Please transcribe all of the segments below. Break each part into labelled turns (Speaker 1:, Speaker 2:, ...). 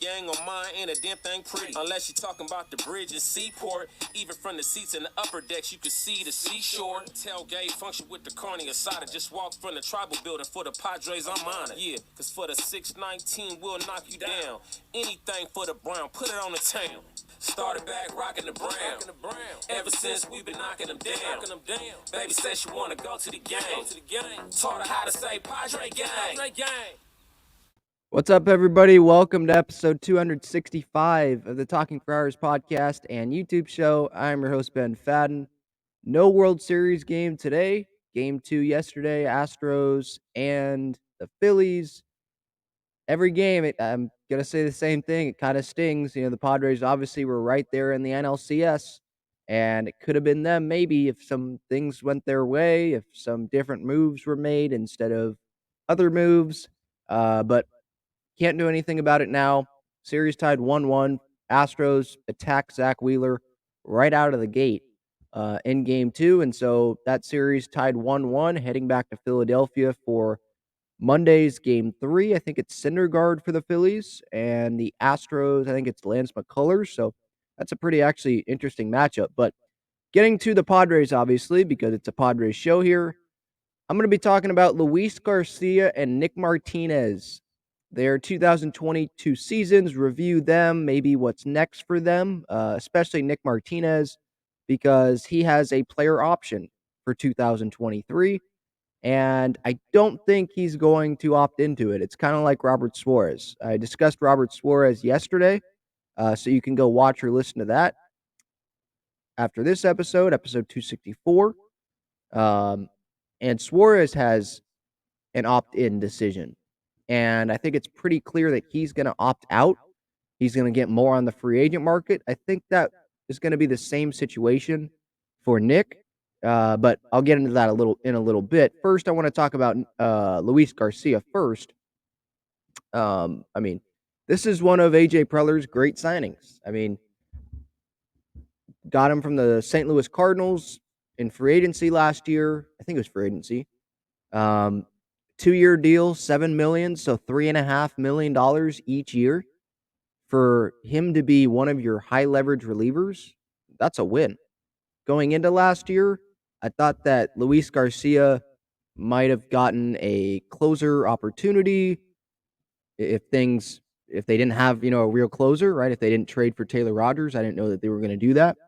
Speaker 1: Gang on mine ain't a damn thing pretty. Unless you're talking about the bridge and seaport. Even from the seats in the upper decks, you can see the seashore. Tailgate function with the carne asada. Just walk from the tribal building for the Padres, I'm on it. Yeah, cause for the 619, we'll knock you down. Anything for the Brown, put it on the town. Started back rocking the Brown. Ever since we've been knocking them down. Baby said she wanna go to the game. Taught her how to say Padre gang.
Speaker 2: What's up, everybody? Welcome to episode 265 of the Talking Friars podcast and YouTube show. I'm your host, Ben Fadden. No World Series game today. Game 2 yesterday, Astros and the Phillies. Every game, I'm going to say the same thing. It kind of stings. The Padres obviously were right there in the NLCS, and it could have been them maybe if some things went their way, if some different moves were made instead of other moves. But can't do anything about it now. Series tied 1-1. Astros attack Zach Wheeler right out of the gate in game 2. And so that series tied 1-1, heading back to Philadelphia for Monday's game 3. I think it's Syndergaard for the Phillies, and the Astros, I think it's Lance McCullers. So that's a pretty actually interesting matchup. But getting to the Padres, obviously, because it's a Padres show here, I'm going to be talking about Luis Garcia and Nick Martinez. Their 2022 seasons, review them, maybe what's next for them, especially Nick Martinez, because he has a player option for 2023, and I don't think he's going to opt into it. It's kind of like Robert Suarez. I discussed Robert Suarez yesterday, so you can go watch or listen to that after this episode 264. And Suarez has an opt-in decision. And I think it's pretty clear that he's going to opt out. He's going to get more on the free agent market. I think that is going to be the same situation for Nick. But I'll get into that in a little bit. First, I want to talk about Luis Garcia first. I mean, this is one of AJ Preller's great signings. I mean, got him from the St. Louis Cardinals in free agency last year. I think it was free agency. 2-year deal, $7 million, so $3.5 million each year for him to be one of your high leverage relievers. That's a win. Going into last year, I thought that Luis Garcia might have gotten a closer opportunity if they didn't have a real closer, right? If they didn't trade for Taylor Rogers, I didn't know that they were going to do that,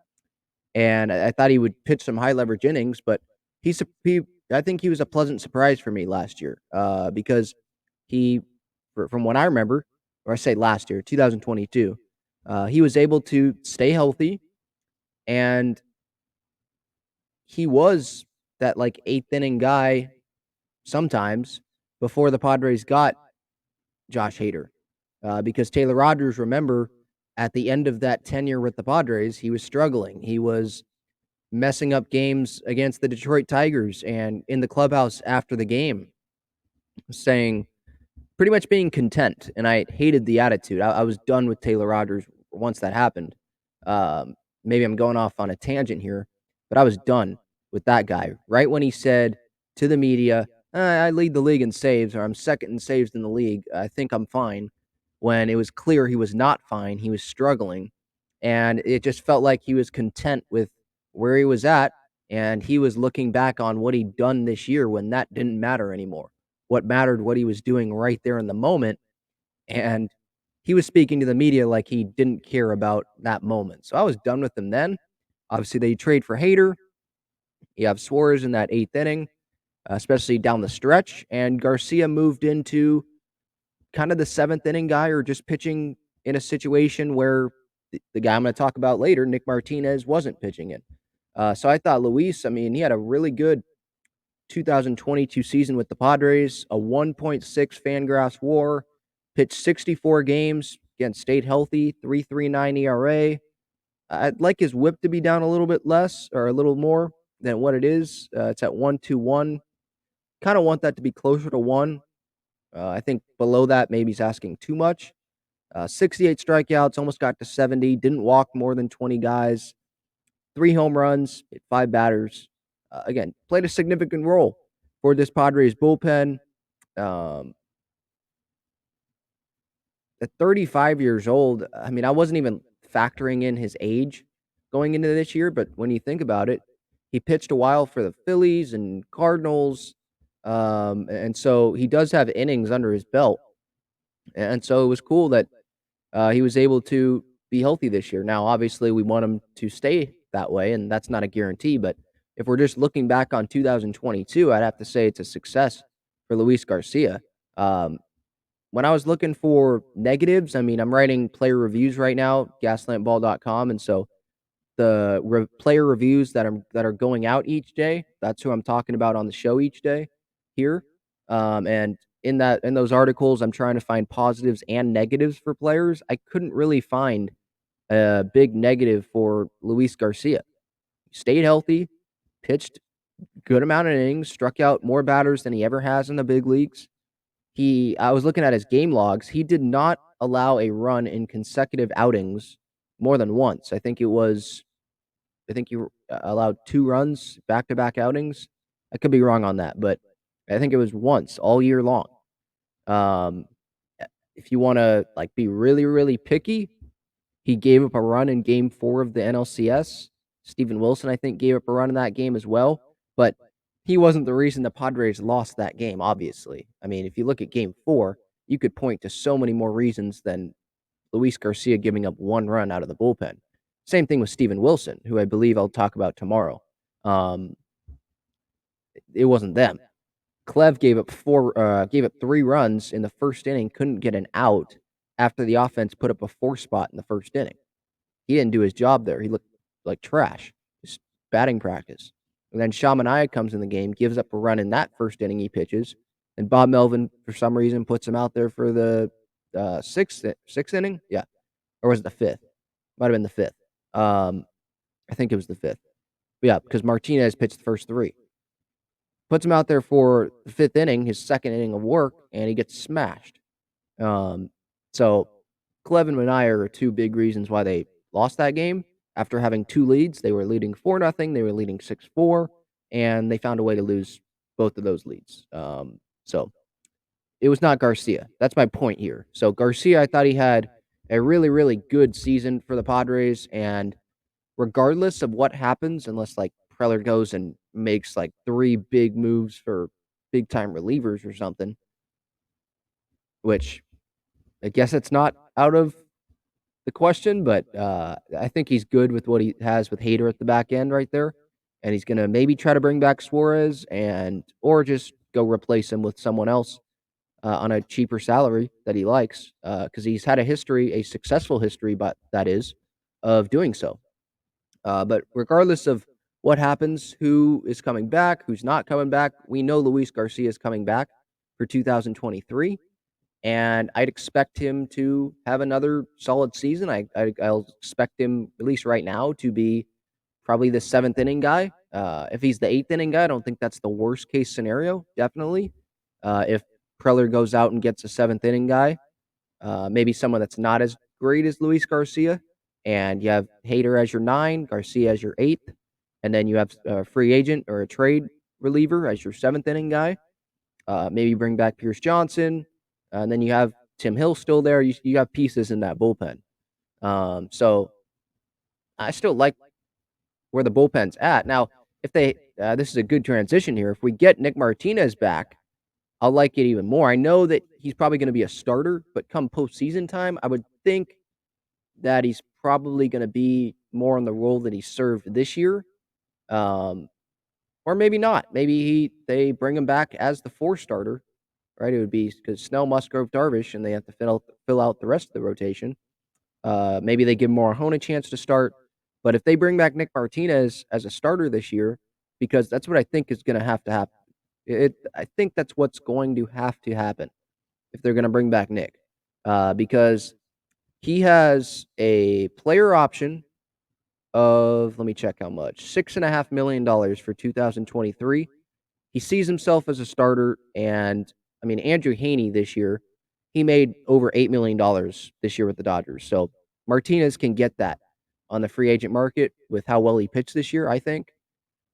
Speaker 2: and I thought he would pitch some high leverage innings, but he I think he was a pleasant surprise for me last year, because he, from what I remember, or I say last year, 2022, he was able to stay healthy, and he was that like eighth inning guy sometimes before the Padres got Josh Hader, because Taylor Rogers, remember, at the end of that tenure with the Padres, he was struggling. He was messing up games against the Detroit Tigers, and in the clubhouse after the game, saying pretty much being content. And I hated the attitude. I was done with Taylor Rogers once that happened. Maybe I'm going off on a tangent here, but I was done with that guy. Right when he said to the media, I lead the league in saves, or I'm second in saves in the league. I think I'm fine. When it was clear he was not fine, he was struggling. And it just felt like he was content with where he was at. And he was looking back on what he'd done this year when that didn't matter anymore. What mattered, what he was doing right there in the moment. And he was speaking to the media like he didn't care about that moment. So I was done with him then. Obviously, they trade for Hader. You have Suarez in that eighth inning, especially down the stretch. And Garcia moved into kind of the seventh inning guy, or just pitching in a situation where the guy I'm going to talk about later, Nick Martinez, wasn't pitching in. So I thought Luis, I mean, he had a really good 2022 season with the Padres, a 1.6 Fangraphs WAR, pitched 64 games, again, stayed healthy, 3.39 ERA. I'd like his whip to be down a little bit less, or a little more than what it is. It's at 1.21. Kind of want that to be closer to 1. I think below that, maybe he's asking too much. 68 strikeouts, almost got to 70, didn't walk more than 20 guys, 3 home runs, hit 5 batters. Again, played a significant role for this Padres bullpen. Um, at 35 years old, I mean, I wasn't even factoring in his age going into this year, but when you think about it, he pitched a while for the Phillies and Cardinals, and so he does have innings under his belt, and so it was cool that he was able to be healthy this year. Now, obviously, we want him to stay that way, and that's not a guarantee. But if we're just looking back on 2022, I'd have to say it's a success for Luis Garcia. Um, when I was looking for negatives, I mean, I'm writing player reviews right now, gaslantball.com, and so the player reviews that are going out each day, that's who I'm talking about on the show each day here. And in those articles, I'm trying to find positives and negatives for players. I couldn't really find a big negative for Luis Garcia. He stayed healthy, pitched good amount of innings, struck out more batters than he ever has in the big leagues. I was looking at his game logs. He did not allow a run in consecutive outings more than once. I think you allowed 2 runs back-to-back outings. I could be wrong on that, but I think it was once all year long. Um, if you wanna, like, be really, really picky, he gave up a run in game 4 of the NLCS. Steven Wilson, I think, gave up a run in that game as well, but he wasn't the reason the Padres lost that game, obviously. I mean, if you look at game 4, you could point to so many more reasons than Luis Garcia giving up 1 run out of the bullpen. Same thing with Steven Wilson, who I believe I'll talk about tomorrow. Um, it wasn't them. Clev gave up 3 runs in the first inning, couldn't get an out after the offense put up a 4 spot in the first inning. He didn't do his job there. He looked like trash, just batting practice. And then Shamanaya comes in the game, gives up a run in that first inning he pitches, and Bob Melvin, for some reason, puts him out there for the sixth inning. Yeah, or was it the fifth? Might have been the fifth. I think it was the fifth. But yeah, because Martinez pitched the first 3. Puts him out there for the 5th inning, his 2nd inning of work, and he gets smashed. So Clev and Manaea are 2 big reasons why they lost that game. After having 2 leads, they were leading 4-0, they were leading 6-4, and they found a way to lose both of those leads. So it was not Garcia. That's my point here. So Garcia, I thought he had a really, really good season for the Padres, and regardless of what happens, unless like Preller goes and makes like 3 big moves for big time relievers or something, which I guess it's not out of the question, but I think he's good with what he has with Hader at the back end right there, and he's gonna maybe try to bring back Suarez or just go replace him with someone else on a cheaper salary that he likes because he's had a successful history, but that is of doing so. But regardless of what happens, who is coming back, who's not coming back, we know Luis Garcia is coming back for 2023, and I'd expect him to have another solid season. I'll expect him, at least right now, to be probably the 7th inning guy. If he's the 8th inning guy, I don't think that's the worst case scenario, definitely. If Preller goes out and gets a 7th inning guy, maybe someone that's not as great as Luis Garcia, and you have Hader as your 9, Garcia as your 8th, and then you have a free agent or a trade reliever as your 7th inning guy. Maybe bring back Pierce Johnson, and then you have Tim Hill still there. You have pieces in that bullpen. So I still like where the bullpen's at. Now, if this is a good transition here. If we get Nick Martinez back, I'll like it even more. I know that he's probably going to be a starter, but come postseason time, I would think that he's probably going to be more in the role that he served this year. Or maybe not. Maybe they bring him back as the 4 starter, right? It would be because Snell, Musgrove, Darvish, and they have to fill out the rest of the rotation. Maybe they give Morahone a chance to start. But if they bring back Nick Martinez as a starter this year, because that's what I think is going to have to happen. I think that's what's going to have to happen if they're going to bring back Nick, because he has a player option of, let me check how much, $6.5 million for 2023. He sees himself as a starter, and I mean Andrew Heaney this year, he made over $8 million this year with the Dodgers. So Martinez can get that on the free agent market with how well he pitched this year, I think.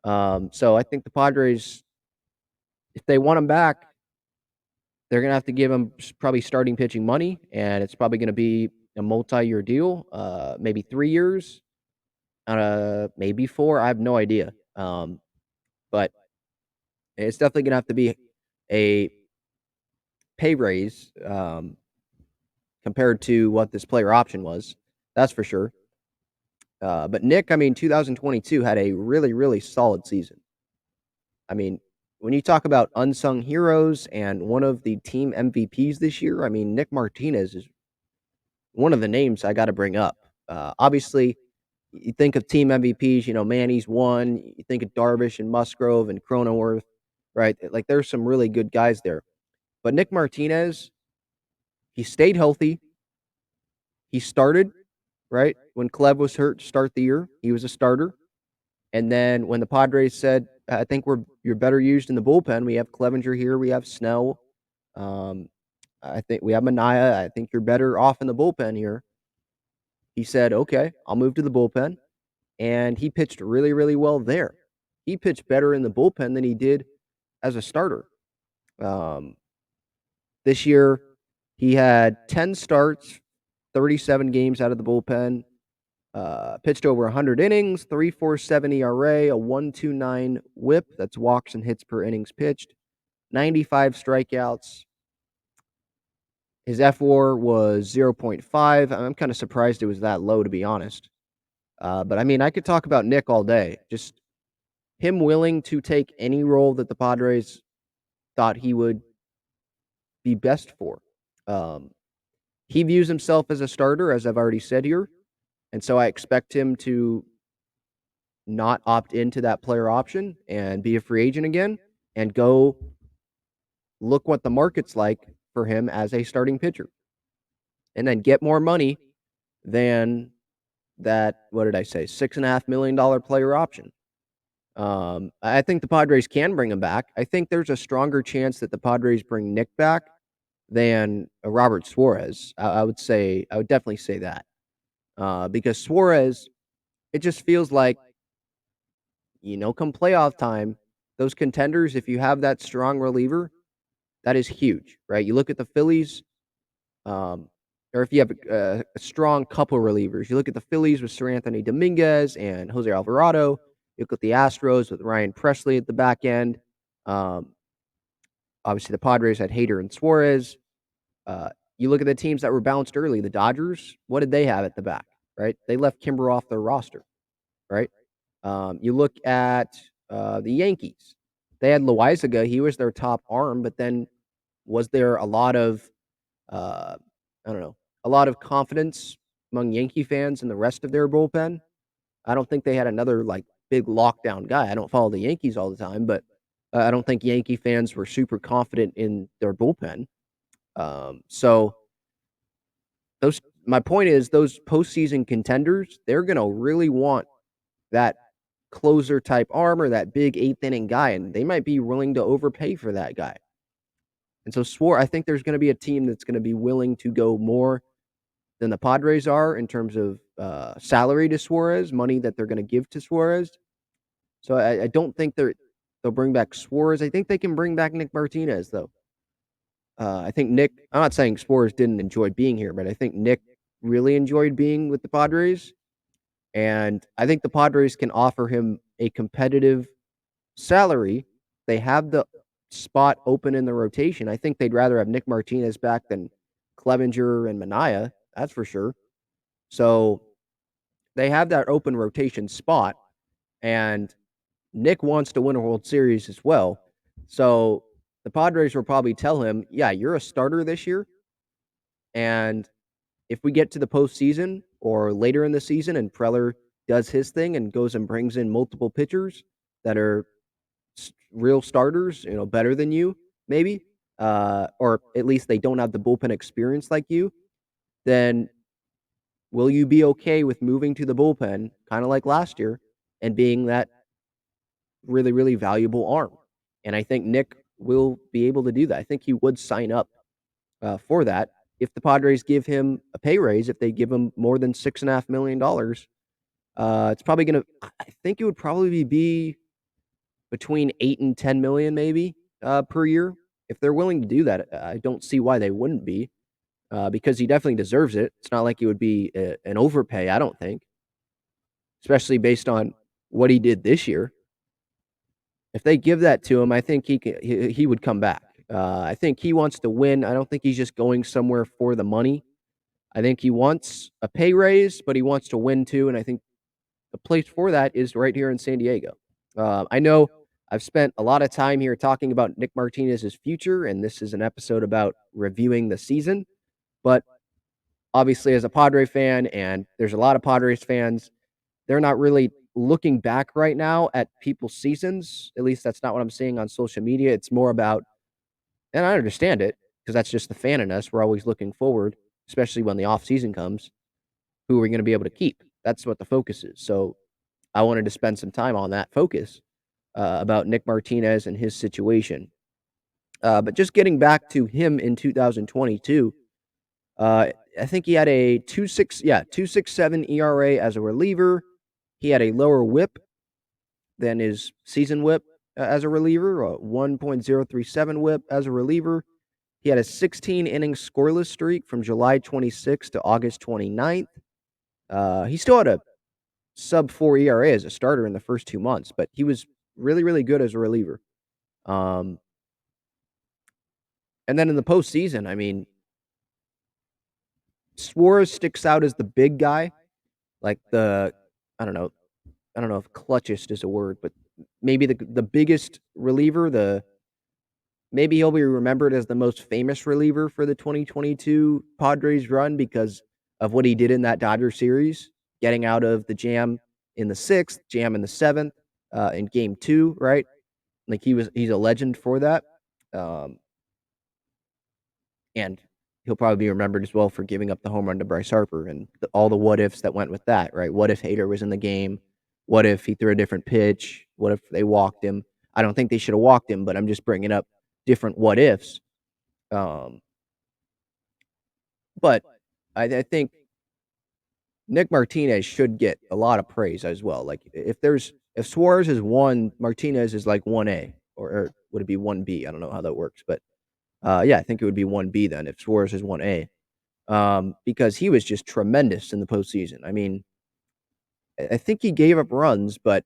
Speaker 2: So I think the Padres, if they want him back, They're going to have to give him probably starting pitching money, and it's probably going to be a multi-year deal, maybe 3 years, maybe 4. I have no idea. But it's definitely going to have to be a pay raise compared to what this player option was. That's for sure. But Nick, I mean, 2022 had a really, really solid season. I mean, when you talk about unsung heroes and one of the team MVPs this year, I mean, Nick Martinez is one of the names I got to bring up. Obviously, you think of team MVPs, Manny's one. You think of Darvish and Musgrove and Cronenworth, right? Like, there's some really good guys there. But Nick Martinez, he stayed healthy. He started, right? When Clev was hurt to start the year, he was a starter. And then when the Padres said, I think you're better used in the bullpen, we have Clevenger here, we have Snell. I think we have Manaea. I think you're better off in the bullpen here. He said, okay, I'll move to the bullpen. And he pitched really, really well there. He pitched better in the bullpen than he did as a starter. This year, he had 10 starts, 37 games out of the bullpen, pitched over 100 innings, 3.47 ERA, a 1.29 WHIP. That's walks and hits per innings pitched, 95 strikeouts. His FWAR was 0.5. I'm kind of surprised it was that low, to be honest. But I mean, I could talk about Nick all day. Just him willing to take any role that the Padres thought he would be best for. He views himself as a starter, as I've already said here. And so I expect him to not opt into that player option and be a free agent again and go look what the market's like for him as a starting pitcher. And then get more money than that, what did I say, $6.5 million player option. I think the Padres can bring him back. I think there's a stronger chance that the Padres bring Nick back than Robert Suarez. I would definitely say that. Because Suarez, it just feels like, come playoff time, those contenders, if you have that strong reliever, that is huge, right? You look at the Phillies, or if you have a strong couple relievers, you look at the Phillies with Sir Anthony Dominguez and Jose Alvarado. You look at the Astros with Ryan Presley at the back end. Obviously, the Padres had Hader and Suarez. You look at the teams that were bounced early. The Dodgers, what did they have at the back, right? They left Kimber off their roster, right? You look at the Yankees. They had Loaizaga. He was their top arm, but then was there a lot of, I don't know, a lot of confidence among Yankee fans in the rest of their bullpen? I don't think they had another, big lockdown guy. I don't follow the Yankees all the time, but I don't think Yankee fans were super confident in their bullpen. So my point is, those postseason contenders, they're going to really want that closer type arm or that big 8th inning guy, and they might be willing to overpay for that guy. And so I think there's going to be a team that's going to be willing to go more than the Padres are in terms of salary to Suarez, money that they're going to give to Suarez. So I don't think they'll bring back Suarez. I think they can bring back Nick Martinez, though. I think Nick, I'm not saying Suarez didn't enjoy being here, but I think Nick really enjoyed being with the Padres. And I think the Padres can offer him a competitive salary. They have the spot open in the rotation. I think they'd rather have Nick Martinez back than Clevenger and Manaea. That's for sure. So they have that open rotation spot, and Nick wants to win a World Series as well. So the Padres will probably tell him, yeah, you're a starter this year. And if we get to the postseason or later in the season and Preller does his thing and goes and brings in multiple pitchers that are real starters, better than you, maybe, or at least they don't have the bullpen experience like you, then will you be okay with moving to the bullpen, kind of like last year, and being that really, really valuable arm? And I think Nick will be able to do that. I think he would sign up for that if the Padres give him a pay raise. If they give him more than $6.5 million, it's probably going to. I think it would probably be between 8 and 10 million, maybe per year. if they're willing to do that, I don't see why they wouldn't be, because he definitely deserves it. It's not like it would be an overpay, I don't think, especially based on what he did this year. If they give that to him, I think he would come back. I think he wants to win. I don't think he's just going somewhere for the money. I think he wants a pay raise, but he wants to win too, and I think the place for that is right here in San Diego. I know I've spent a lot of time here talking about Nick Martinez's future, and this is an episode about reviewing the season. But obviously, as a Padre fan, and there's a lot of Padres fans, they're not really looking back right now at people's seasons. At least that's not what I'm seeing on social media. It's more about, and I understand it because that's just the fan in us. We're always looking forward, especially when the off season comes. Who are we going to be able to keep? That's what the focus is. So I wanted to spend some time on that focus about Nick Martinez and his situation. But just getting back to him in 2022, I think he had a 2.67 ERA as a reliever. He had a lower WHIP than his season WHIP as a reliever, a 1.037 WHIP as a reliever. He had a 16 inning scoreless streak from July 26th to August 29th. He still had a sub 4 ERA as a starter in the first 2 months, but he was really, really good as a reliever. And then in the postseason, I mean, Suarez sticks out as the big guy, like I don't know, I don't know if clutchest is a word, but maybe the biggest reliever. Maybe he'll be remembered as the most famous reliever for the 2022 Padres run because of what he did in that Dodger series, getting out of the jam in the 6th, jam in the 7th, in Game 2, right? Like he's a legend for that. And he'll probably be remembered as well for giving up the home run to Bryce Harper and all the what ifs that went with that, right? What if Hader was in the game? What if he threw a different pitch? What if they walked him? I don't think they should have walked him, but I'm just bringing up different what ifs. But I think Nick Martinez should get a lot of praise as well. Like if Suarez is 1, Martinez is like 1A, or would it be 1B? I don't know how that works, but yeah, I think it would be 1B then if Suarez is 1A. Because he was just tremendous in the postseason. I mean, I think he gave up runs, but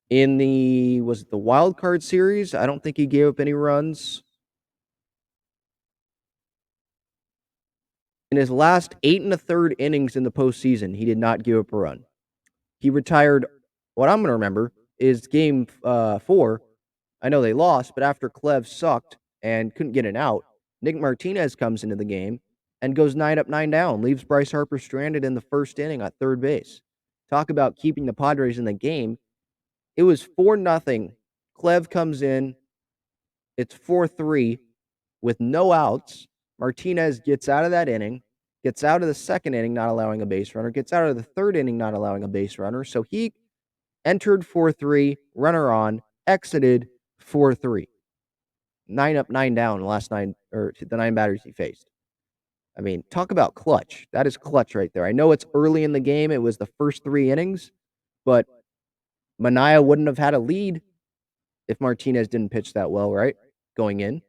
Speaker 2: in was it the wild card series? I don't think he gave up any runs. In his last 8 1/3 innings in the postseason, he did not give up a run. He retired. What I'm going to remember is game 4. I know they lost, but after Clev sucked and couldn't get an out, Nick Martinez comes into the game and goes 9 up, 9 down, leaves Bryce Harper stranded in the first inning at third base. Talk about keeping the Padres in the game. It was 4-0. Clev comes in. It's 4-3 with no outs. Martinez gets out of that inning, gets out of the second inning, not allowing a base runner, gets out of the third inning, not allowing a base runner. So he entered 4-3, runner on, exited 4-3. 9 up, 9 down the last 9, or the 9 batters he faced. I mean, talk about clutch. That is clutch right there. I know it's early in the game. It was the first 3 innings, but Mania wouldn't have had a lead if Martinez didn't pitch that well, right? Going in.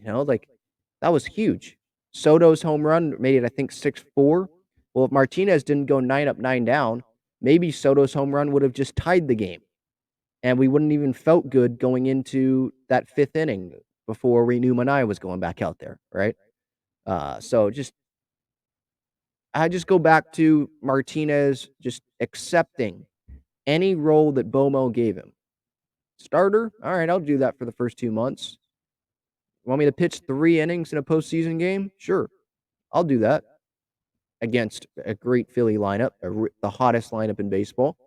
Speaker 2: Like that was huge. Soto's home run made it, I think, 6-4. Well, if Martinez didn't go 9 up, 9 down, maybe Soto's home run would have just tied the game. And we wouldn't even felt good going into that 5th inning before we knew Mania was going back out there, right? So I just go back to Martinez just accepting any role that Bomo gave him. Starter? All right, I'll do that for the first 2 months. Want me to pitch 3 innings in a postseason game? Sure, I'll do that against a great Philly lineup, the hottest lineup in baseball.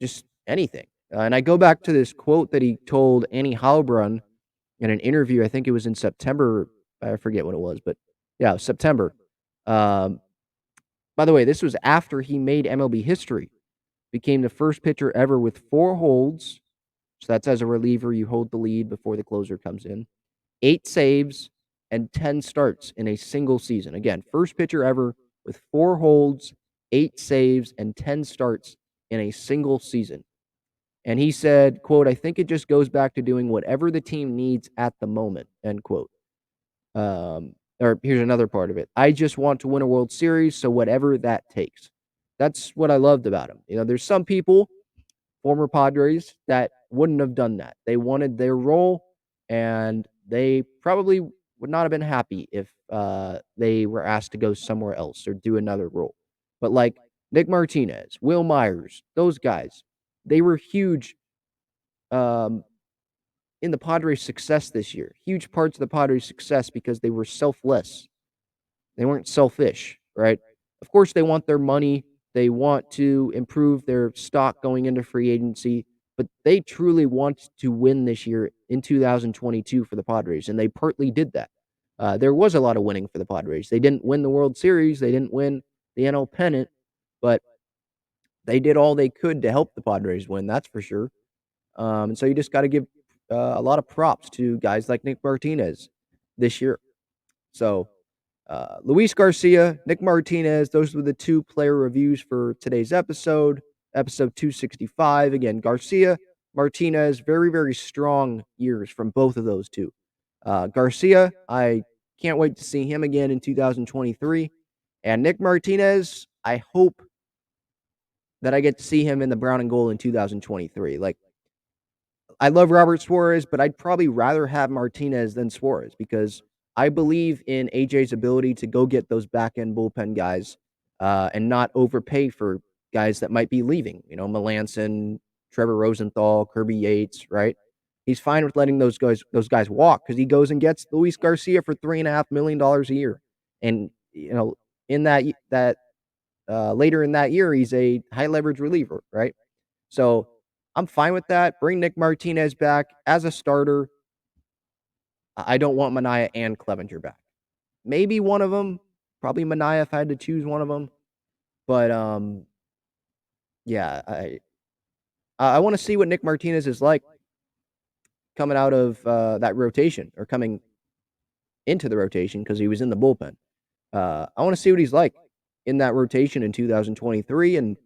Speaker 2: Just anything. And I go back to this quote that he told Annie Heilbrunn in an interview. I think it was in September. I forget what it was, but yeah, September. By the way, this was after he made MLB history. Became the first pitcher ever with 4 holds. So that's as a reliever, you hold the lead before the closer comes in. 8 saves and 10 starts in a single season. Again, first pitcher ever with 4 holds, 8 saves, and 10 starts in a single season. And he said, quote, "I think it just goes back to doing whatever the team needs at the moment," end quote. Or here's another part of it. "I just want to win a World Series, so whatever that takes." That's what I loved about him. There's some people, former Padres, that wouldn't have done that. They wanted their role, and they probably would not have been happy if they were asked to go somewhere else or do another role. But like Nick Martinez, Will Myers, those guys, they were huge um, in the Padres' success this year. Huge parts of the Padres' success because they were selfless. They weren't selfish, right? Of course, they want their money. They want to improve their stock going into free agency, but they truly want to win this year in 2022 for the Padres, and they partly did that. There was a lot of winning for the Padres. They didn't win the World Series. They didn't win the NL pennant, but they did all they could to help the Padres win. That's for sure. And so you just got to give a lot of props to guys like Nick Martinez this year. So Luis Garcia, Nick Martinez, those were the two player reviews for today's episode 265. Again, Garcia, Martinez, very, very strong years from both of those two. Garcia, I can't wait to see him again in 2023. And Nick Martinez, I hope that I get to see him in the brown and gold in 2023. Like, I love Robert Suarez, but I'd probably rather have Martinez than Suarez because I believe in AJ's ability to go get those back end bullpen guys and not overpay for guys that might be leaving. Melanson, Trevor Rosenthal, Kirby Yates, right? He's fine with letting those guys walk because he goes and gets Luis Garcia for $3.5 million a year, and in that later in that year he's a high leverage reliever, right? So I'm fine with that. Bring Nick Martinez back as a starter. I don't want Manaea and Clevenger back. Maybe one of them. Probably Manaea if I had to choose one of them. But yeah, I want to see what Nick Martinez is like coming out of that rotation or coming into the rotation because he was in the bullpen. I want to see what he's like in that rotation in 2023, and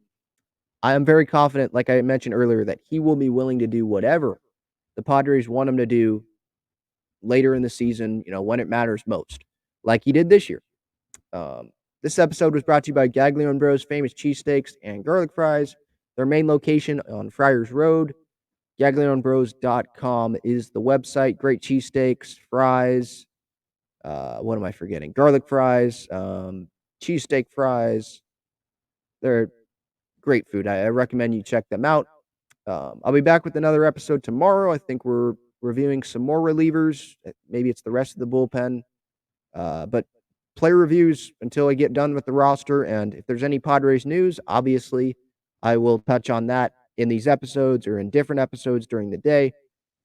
Speaker 2: I am very confident, like I mentioned earlier, that he will be willing to do whatever the Padres want him to do later in the season, when it matters most, like he did this year. This episode was brought to you by Gaglione Bros, famous cheesesteaks and garlic fries. Their main location on Friars Road. GaglioneBros.com is the website. Great cheesesteaks, fries. What am I forgetting? Garlic fries, cheesesteak fries. They're great food. I recommend you check them out. I'll be back with another episode tomorrow. I think we're reviewing some more relievers. Maybe it's the rest of the bullpen. But player reviews until I get done with the roster. And if there's any Padres news, obviously I will touch on that in these episodes or in different episodes during the day.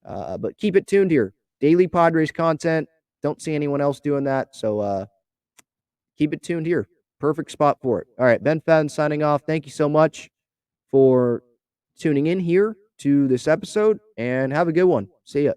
Speaker 2: But keep it tuned here. Daily Padres content. Don't see anyone else doing that. So keep it tuned here. Perfect spot for it. All right, Ben Fadden signing off. Thank you so much for tuning in here to this episode, and have a good one. See ya.